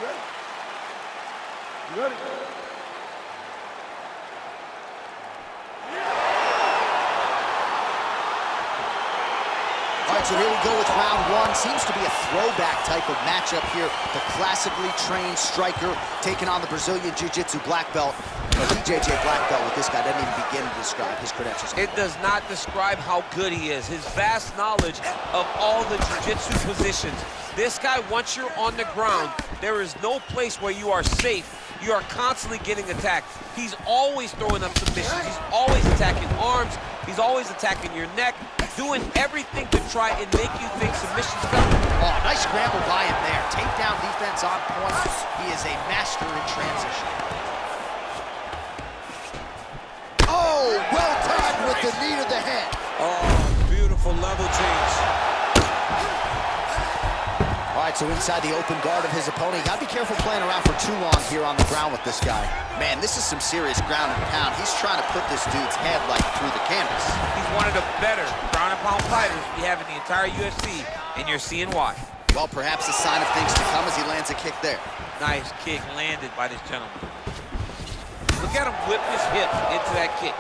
You ready? All right, so here we go with round one. Seems to be a throwback type of matchup here. The classically trained striker taking on the Brazilian Jiu-Jitsu black belt. The BJJ black belt with this guy doesn't even begin to describe his credentials. It does not describe how good he is. His vast knowledge of all the jiu-jitsu positions. This guy, once you're on the ground, there is no place where you are safe. You are constantly getting attacked. He's always throwing up submissions. He's always attacking arms. He's always attacking your neck, doing everything to try and make you think submission's coming. Oh, nice scramble by him there. Takedown defense on point. He is a master in transition. Oh, well timed with the knee to the head. Oh, beautiful level change. All right, so inside the open guard of his opponent. You gotta be careful playing around for too long here on the ground with this guy. Man, this is some serious ground and pound. He's trying to put this dude's head like through the canvas. He's one of the better ground and pound fighters we have in the entire UFC, and you're seeing why. Well, perhaps a sign of things to come as he lands a kick there. Nice kick landed by this gentleman. Look at him whip his hip into that kick.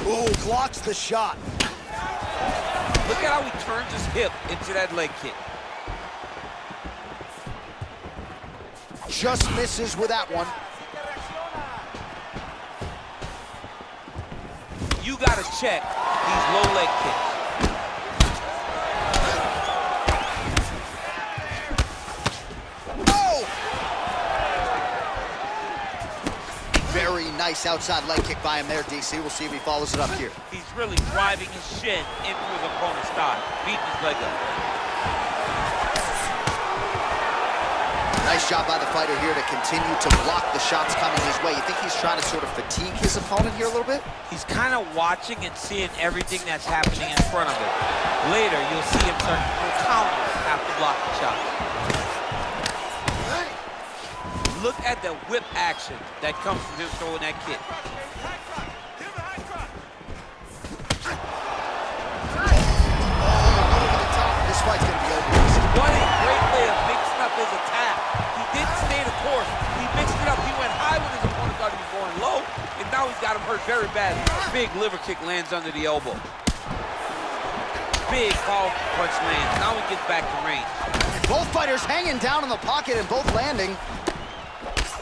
Ooh, blocks the shot. Look at how he turns his hip into that leg kick. Just misses with that one. You gotta check these low leg kicks. Oh! Very nice outside leg kick by him there, DC. We'll see if he follows it up here. He's really driving his shin into his opponent's thigh, beating his leg up. Nice job by the fighter here to continue to block the shots coming his way. You think he's trying to sort of fatigue his opponent here a little bit? He's kind of watching and seeing everything that's happening in front of him. Later, you'll see him start to counter after blocking shots. Look at the whip action that comes from him throwing that kick. This fight's gonna be over. What a great way of mixing up his attack. He didn't stay the course. He mixed it up. He went high when his opponent thought he was going low, and now he's got him hurt very badly. Big liver kick lands under the elbow. Big powerful punch lands. Now he gets back to range. Both fighters hanging down in the pocket and both landing.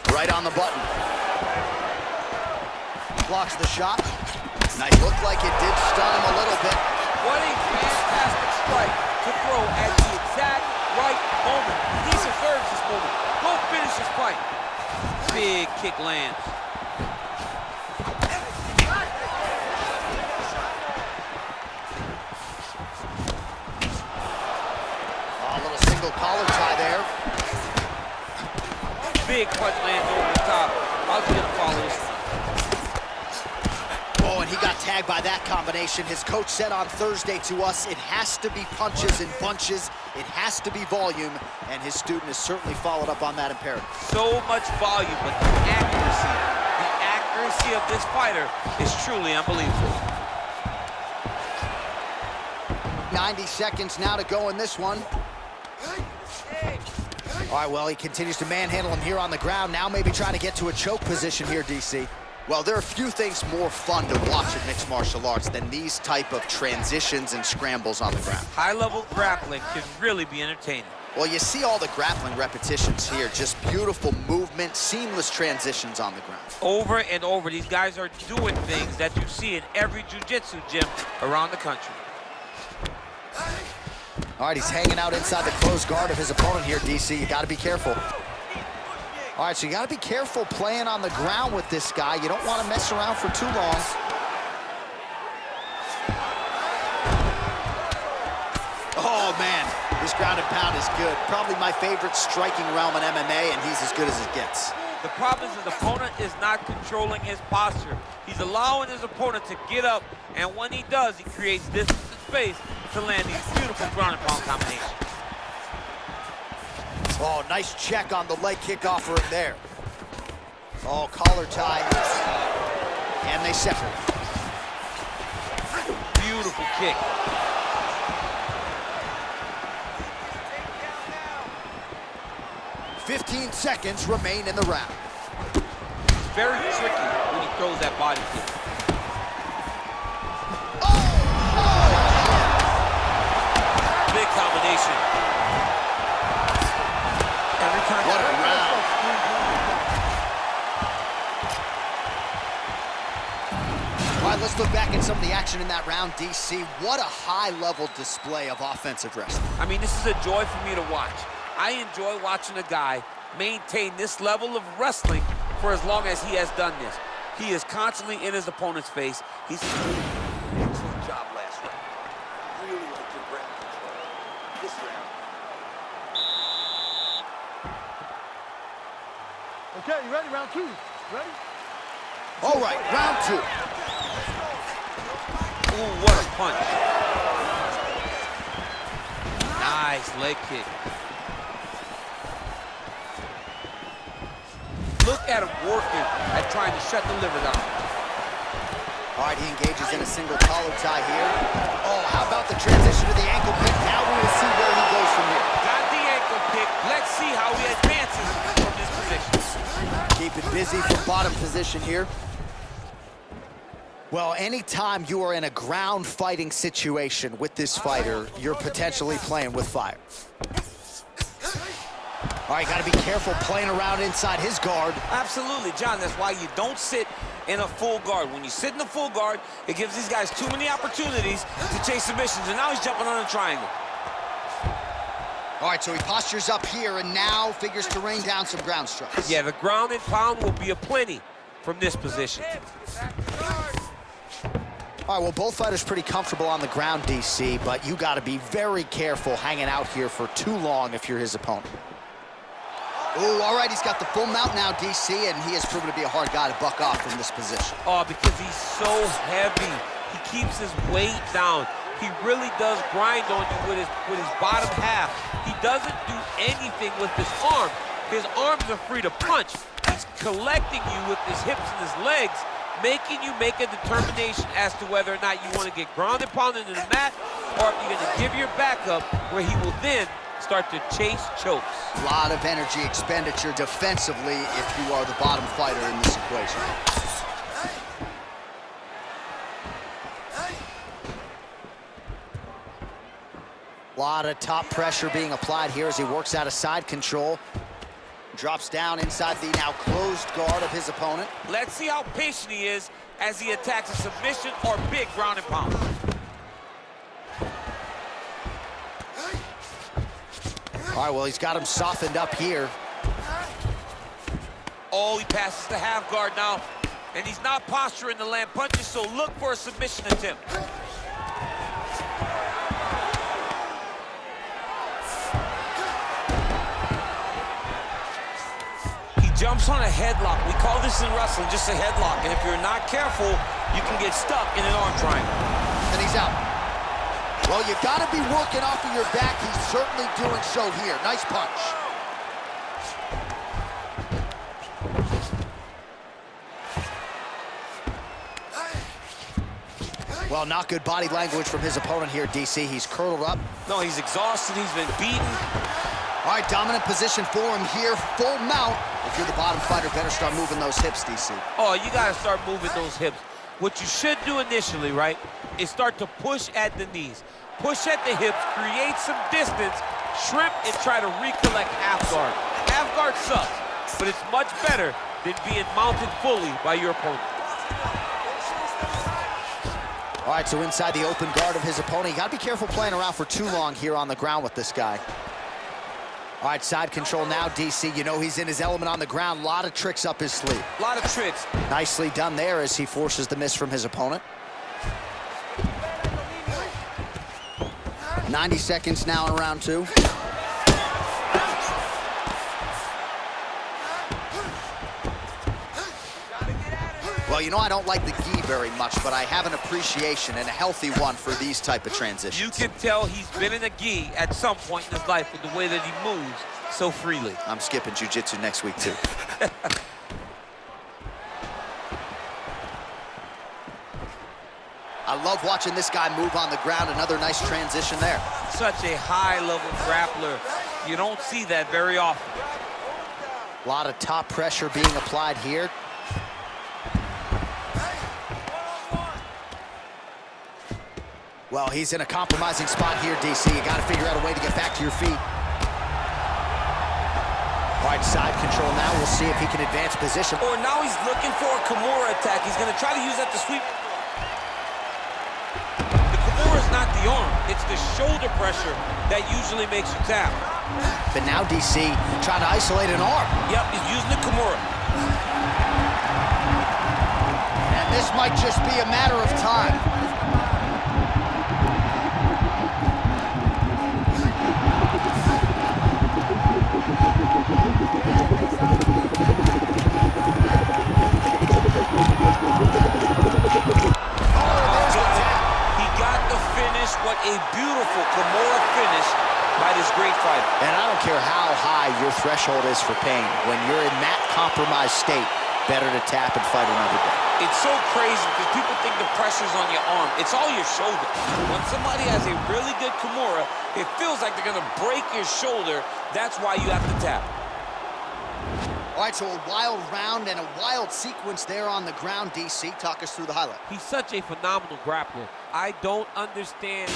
Right on the button. Blocks the shot. Nice. Looked like it did stun him a little bit. What a fantastic strike to throw at the exact right moment. He deserves this moment. Go finish this fight. Big kick lands. Oh, a little single collar tie there. Big punch lands over the top. How's he gonna follow this? Oh, and he got tagged by that combination. His coach said on Thursday to us, it has to be punches and bunches. It has to be volume, and his student has certainly followed up on that imperative. So much volume, but the accuracy of this fighter is truly unbelievable. 90 seconds now to go in this one. All right, well, he continues to manhandle him here on the ground. Now maybe trying to get to a choke position here, DC. Well, there are few things more fun to watch in mixed martial arts than these type of transitions and scrambles on the ground. High-level grappling can really be entertaining. Well, you see all the grappling repetitions here. Just beautiful movement, seamless transitions on the ground. Over and over, these guys are doing things that you see in every jiu-jitsu gym around the country. All right, he's hanging out inside the closed guard of his opponent here, DC. You got to be careful. All right, so you got to be careful playing on the ground with this guy. You don't want to mess around for too long. Oh, man, this ground and pound is good. Probably my favorite striking realm in MMA, and he's as good as it gets. The problem is his opponent is not controlling his posture. He's allowing his opponent to get up, and when he does, he creates distance and space to land these beautiful ground and pound combinations. Oh, nice check on the leg kick offering there. Oh, collar tie. And they separate. Beautiful kick. seconds remain in the round. It's very tricky when he throws that body kick. Big combination. Every time. What a round. All right, let's look back at some of the action in that round, DC. What a high-level display of offensive wrestling. I mean, this is a joy for me to watch. I enjoy watching a guy maintain this level of wrestling for as long as he has done this. He is constantly in his opponent's face. He's... Excellent job last round. Really like your ground control. This round. Okay, you ready? Round two. Ready? All right, round two. Ooh, what a punch. Nice leg kick. Look at him working at trying to shut the liver down. All right, he engages in a single collar tie here. Oh, how about the transition to the ankle pick? Now we will see where he goes from here. Got the ankle pick. Let's see how he advances from this position. Keep it busy from bottom position here. Well, anytime you are in a ground fighting situation with this fighter, you're potentially playing with fire. All right, got to be careful playing around inside his guard. Absolutely, John. That's why you don't sit in a full guard. When you sit in a full guard, it gives these guys too many opportunities to chase submissions, and now he's jumping on a triangle. All right, so he postures up here and now figures to rain down some ground strikes. Yeah, the ground and pound will be aplenty from this position. All right, well, both fighters pretty comfortable on the ground, DC, but you got to be very careful hanging out here for too long if you're his opponent. Oh, all right, he's got the full mount now, DC, and he has proven to be a hard guy to buck off from this position. Oh, because he's so heavy. He keeps his weight down. He really does grind on you with his bottom half. He doesn't do anything with his arm. His arms are free to punch. He's collecting you with his hips and his legs, making you make a determination as to whether or not you want to get grounded, pounded into the mat, or if you're going to give your back up, where he will then start to chase chokes. A lot of energy expenditure defensively if you are the bottom fighter in this equation. A lot of top pressure being applied here as he works out of side control. Drops down inside the now closed guard of his opponent. Let's see how patient he is as he attacks a submission or big ground and pound. All right, well, he's got him softened up here. Oh, he passes the half guard now, and he's not posturing to land punches, so look for a submission attempt. He jumps on a headlock. We call this in wrestling just a headlock, and if you're not careful, you can get stuck in an arm triangle. And he's out. Well, you got to be working off of your back. He's certainly doing so here. Nice punch. Well, not good body language from his opponent here, DC. He's curled up. No, he's exhausted. He's been beaten. All right, dominant position for him here. Full mount. If you're the bottom fighter, better start moving those hips, DC. Oh, you got to start moving those hips. What you should do initially, right, is start to push at the knees. Push at the hips, create some distance, shrimp, and try to recollect half guard. Half guard sucks, but it's much better than being mounted fully by your opponent. All right, so inside the open guard of his opponent. You got to be careful playing around for too long here on the ground with this guy. All right, side control now, DC. You know he's in his element on the ground. A lot of tricks up his sleeve. A lot of tricks. Nicely done there as he forces the miss from his opponent. 90 seconds now in round two. Well, you know I don't like the gi very much, but I have an appreciation and a healthy one for these type of transitions. You can tell he's been in a gi at some point in his life with the way that he moves so freely. I'm skipping jiu-jitsu next week, too. I love watching this guy move on the ground. Another nice transition there. Such a high-level grappler. You don't see that very often. A lot of top pressure being applied here. Well, he's in a compromising spot here, DC. You got to figure out a way to get back to your feet. All right, side control now. We'll see if he can advance position. Or now he's looking for a Kimura attack. He's going to try to use that to sweep. The Kimura is not the arm. It's the shoulder pressure that usually makes you tap. But now DC trying to isolate an arm. Yep, he's using the Kimura. And this might just be a matter of time. What a beautiful Kimura finish by this great fighter. And I don't care how high your threshold is for pain. When you're in that compromised state, better to tap and fight another day. It's so crazy because people think the pressure's on your arm. It's all your shoulder. When somebody has a really good Kimura, it feels like they're going to break your shoulder. That's why you have to tap. All right, so a wild round and a wild sequence there on the ground, DC. Talk us through the highlight. He's such a phenomenal grappler. I don't understand